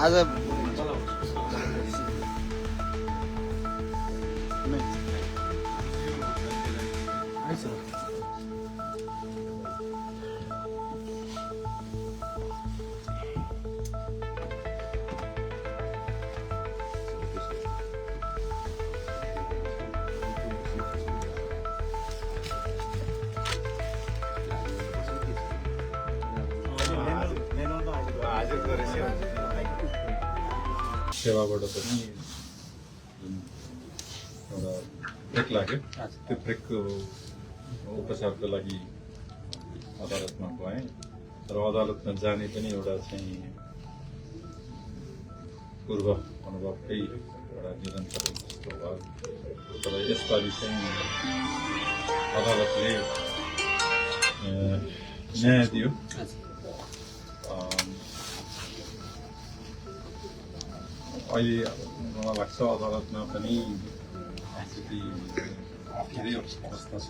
आज सेवाबाट पनि एउटा ब्रेक लाग्यो त्यो ब्रेकको उपचारको लागि अदालतमा गएँ र अदालतमा जाने पनि एउटा चाहिँ पूर्व अनुभवकै एउटा निरन्तर जस्तो भयो तर यसपालि चाहिँ अदालतले न्याय दियो। अहिले मलाई लाग्छ अदालतमा पनि अलिकति धेरै अवस्था छ,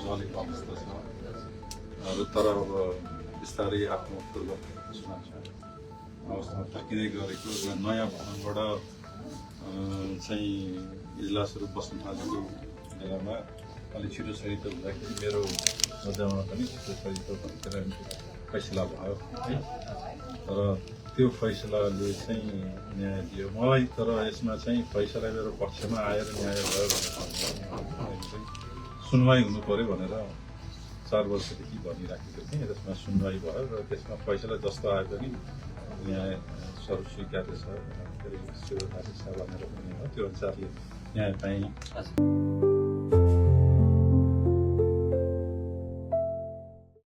जलेको अवस्था छ तर अब बिस्तारै आफ्नो पूर्व अवस्थामा फर्किँदै गरेको र नयाँ भवनबाट चाहिँ इजलासहरू बस्न थालेको बेलामा अलिक छिटो छरितो हुँदाखेरि मेरो सजायमा पनि छिटो छरितो भनेर फैसला भयो है। तर त्यो फैसलाले चाहिँ न्याय दियो मलाई। तर यसमा चाहिँ फैसला मेरो पक्षमा आएर न्याय भयो भनेर सुनवाई हुनु पर्यो भनेर 4 वर्षदेखि भनिराखेको थिएँ। त्यसमा सुनवाई भयो र त्यसमा फैसला जस्तो आए पनि न्याय सर्वस्वीकार्य छ, स्वीकार्य छ भनेर पनि हो। त्यो अनुसारले न्याय पाएँ।